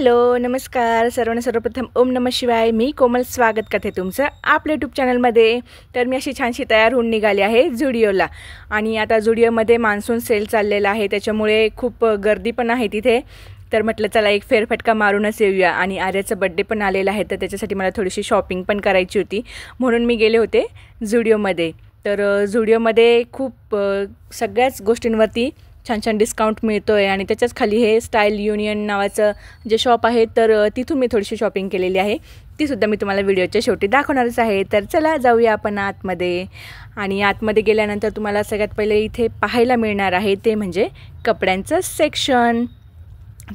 Hello नमस्कार सर्वांना। सर्वप्रथम ओम नमः शिवाय। मी कोमल स्वागत करते तुमचं आपल्या यूट्यूब चॅनलमध्ये। तर मी अशी छानशी तयार होऊन निघाली आहे झुडिओला आणि आता झुडिओमध्ये मान्सून सेल चाललेला आहे, त्याच्यामुळे खूप गर्दी पण आहे तिथे। तर म्हटलं चला एक फेरफटका मारूनच येऊया आणि आर्याचा बड्डे पण आलेला आहे, तर त्याच्यासाठी मला थोडीशी शॉपिंग पण करायची होती म्हणून मी गेले होते झुडिओमध्ये। तर झुडिओमध्ये खूप सगळ्याच गोष्टींवरती छान छान डिस्काउंट मिळतो आहे आणि त्याच्याच खाली हे स्टाईल युनियन नावाचं जे शॉप आहे, तर तिथून मी थोडीशी शॉपिंग केलेली आहे, तीसुद्धा मी तुम्हाला व्हिडिओच्या शेवटी दाखवणारच आहे। तर चला जाऊया आपण आतमध्ये। आणि आतमध्ये गेल्यानंतर तुम्हाला सगळ्यात पहिले इथे पाहायला मिळणार आहे ते म्हणजे कपड्यांचं सेक्शन।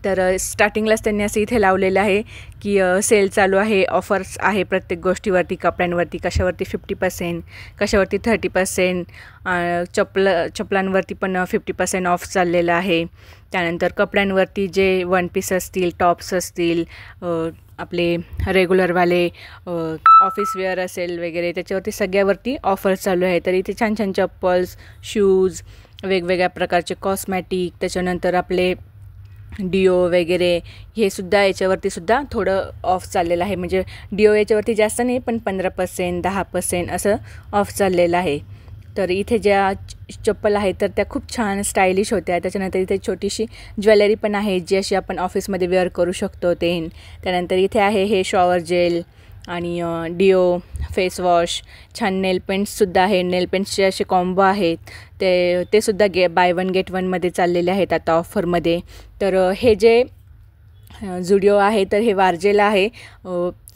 तर स्टार्टिंगलाच त्यांनी असं इथे लावलेलं आहे की सेल चालू आहे, ऑफर्स आहे प्रत्येक गोष्टीवरती, कपड्यांवरती कशावरती 50%, कशावरती 30%, चपलांवरती पण 50% ऑफ चाललेलं आहे। त्यानंतर कपड्यांवरती जे वन पीस असतील, टॉप्स असतील, आपले रेग्युलरवाले ऑफिस वेअर असेल वगैरे, त्याच्यावरती सगळ्यावरती ऑफर्स चालू आहे। तर इथे छान छान चप्पल्स, शूज, वेगवेगळ्या प्रकारचे कॉस्मॅटिक, त्याच्यानंतर आपले डिओ वगैरे हे सुद्धा याच्यावरती सुद्धा थोडं ऑफ चाललेलं आहे। म्हणजे डिओ याच्यावरती जास्त नाही, पण 15%, 10% असं ऑफ चाललेलं आहे। तर इथे ज्या चप्पल आहेत तर त्या खूप छान स्टायलिश होत्या। त्याच्यानंतर इथे छोटीशी ज्वेलरी पण आहे जी अशी आपण ऑफिसमध्ये वेअर करू शकतो ते। त्यानंतर इथे आहे हे शॉवर जेल आणि डिओ, फेस वॉश, छान नेल पेंट्ससुद्धा आहे। नेल पेंट्सचे असे कॉम्बो आहेत, ते सुद्धा बाय वन गेट वनमध्ये चाललेले आहेत आता ऑफरमध्ये। तर हे जे झुडिओ आहे तर हे वारजेला आहे,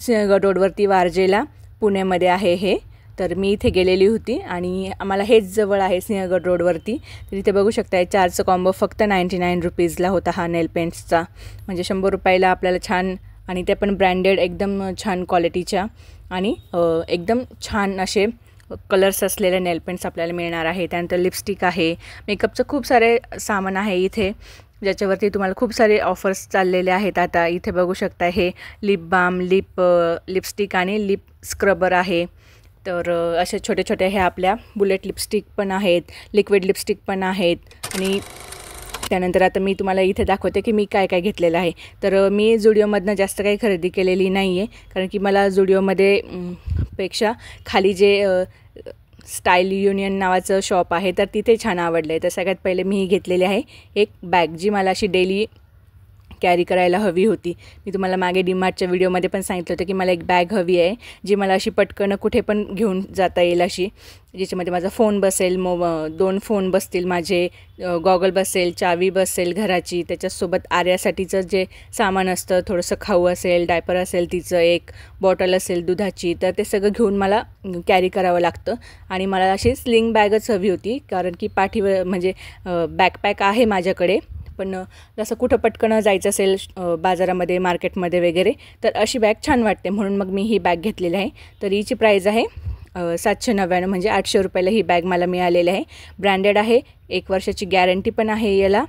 सिंहगड रोडवरती वारजेला पुण्यामध्ये आहे हे। तर मी इथे गेलेली होती आणि आम्हाला हेच जवळ आहे सिंहगड रोडवरती। तर इथे बघू शकता 4चा कॉम्बो फक्त 99 रुपीजला होता हा नेल पेंट्सचा। म्हणजे 100 रुपयाला आपल्याला छान, आणि ते पण ब्रँडेड एकदम छान क्वालिटीच्या आणि एकदम छान असे कलर्स असलेले नेल पेंट्स आपल्याला मिळणार आहे। त्यानंतर लिपस्टिक आहे, मेकअपचं खूप सारे सामान आहे इथे, ज्याच्यावरती तुम्हाला खूप सारे ऑफर्स चाललेले आहेत आता। इथे बघू शकता हे लिप बाम, लिपस्टिक आणि लिप स्क्रबर आहे। तर अशा छोट्या छोट्या ह्या आपल्या बुलेट लिपस्टिक पण आहेत, लिक्विड लिपस्टिक पण आहेत। आणि त्यानंतर आता मी तुम्हाला इथे दाखवते की मी काय काय घेतलेलं आहे। तर मी झुडिओमधनं जास्त काही खरेदी केलेली नाही आहे, कारण की मला झुडिओमध्ये पेक्षा खाली जे स्टाईल युनियन नावाचं शॉप आहे तर तिथे छान आवडलं आहे। तर सगळ्यात पहिले मी घेतलेली आहे एक बॅग, जी मला अशी डेली कॅरी करायला हवी होती। मी तुम्हाला मागे डीमार्टच्या व्हिडिओमध्ये पण सांगितलं होतं की मला एक बॅग हवी आहे, जी मला अशी पटकन कुठे पण घेऊन जाता येईल अशी, ज्याच्यामध्ये माझा फोन बसेल, 2 फोन बसतील माझे, गॉगल बसेल, चावी बसेल घराची, त्याच्यासोबत आर्यासाठीचं जे सामान असतं, थोडंसं खाऊ असेल, डायपर असेल तिचं, एक बॉटल असेल दुधाची, तर ते सगळं घेऊन मला कॅरी करावं लागतं। आणि मला अशी स्लिंग बॅगच हवी होती, कारण की पाठीवर म्हणजे बॅकपॅक आहे माझ्याकडे, पण जसं कुठं पटकन जायचं असेल बाजारामध्ये, मार्केटमध्ये वगैरे, तर अशी बॅग छान वाटते, म्हणून मग मी ही बॅग घेतलेली आहे। तर हिची प्राईज आहे 799, म्हणजे 800 रुपयाला ही बॅग मला मिळालेली आहे। ब्रँडेड आहे, 1 वर्षाची गॅरंटी पण आहे याला।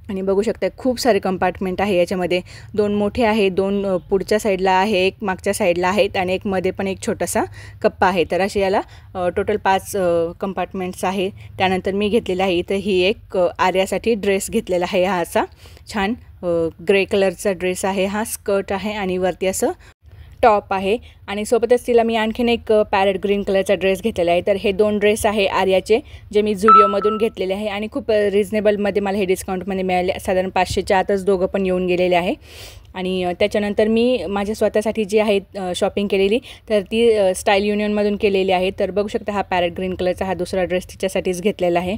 आणि बघू शकता खूप सारे कंपार्टमेंट आहे याच्यामध्ये, 2 मोठे आहे, 2 पुढच्या साईडला आहे, 1 मागच्या साईडला आहेत आणि एक मध्ये पण एक छोटासा कप्पा आहे। तर असे याला टोटल 5 कंपार्टमेंट्स आहे। त्यानंतर मी घेतलेला आहे इथं ही एक आर्यासाठी ड्रेस घेतलेला आहे, हा असा छान ग्रे कलरचा ड्रेस आहे, हा स्कर्ट आहे आणि वरती असं टॉप आहे, आणि सोबतच तिला मी आणखीन एक पॅरेट ग्रीन कलरचा ड्रेस घेतलेला आहे। तर हे 2 ड्रेस आहे आर्याचे, जे मी झुडिओमधून घेतलेले आहे आणि खूप रिजनेबलमध्ये मला हे डिस्काउंटमध्ये मिळाले, साधारण 500च्या आतच दोघं पण येऊन गेलेले आहे। आणि त्याच्यानंतर मी माझ्या स्वतःसाठी जी आहे शॉपिंग केलेली, तर ती स्टाईल युनियनमधून केलेली आहे। तर बघू शकता हा पॅरेट ग्रीन कलरचा हा दुसरा ड्रेस तिच्यासाठीच घेतलेला आहे।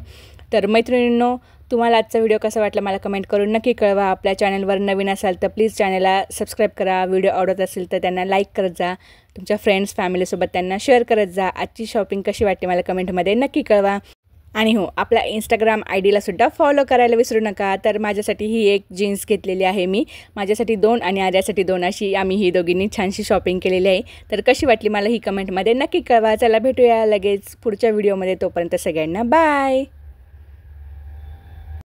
तर मैत्रिणींनो, तुम्हाला आजचा व्हिडिओ कसा वाटला मला कमेंट करून नक्की कळवा। आपल्या चॅनलवर नवीन असाल तर प्लीज चॅनलला सबस्क्राईब करा, व्हिडिओ आवडत असेल तर त्यांना लाईक करत जा, तुमच्या फ्रेंड्स फॅमिलीसोबत त्यांना शेअर करत जा। आजची शॉपिंग कशी वाटते मला कमेंटमध्ये नक्की कळवा। आणि हो, आपल्या इंस्टाग्राम आयडीला सुद्धा फॉलो करायला विसरू नका। तर माझ्यासाठी ही एक जीन्स घेतलेली आहे मी, माझ्यासाठी 2 आणि आर्यासाठी 2, अशी आम्ही ही दोघींनी छानशी शॉपिंग केलेली आहे। तर कशी वाटली मला ही कमेंटमध्ये नक्की कळवा। चला भेटूया लगेच पुढच्या व्हिडिओमध्ये, तोपर्यंत सगळ्यांना बाय।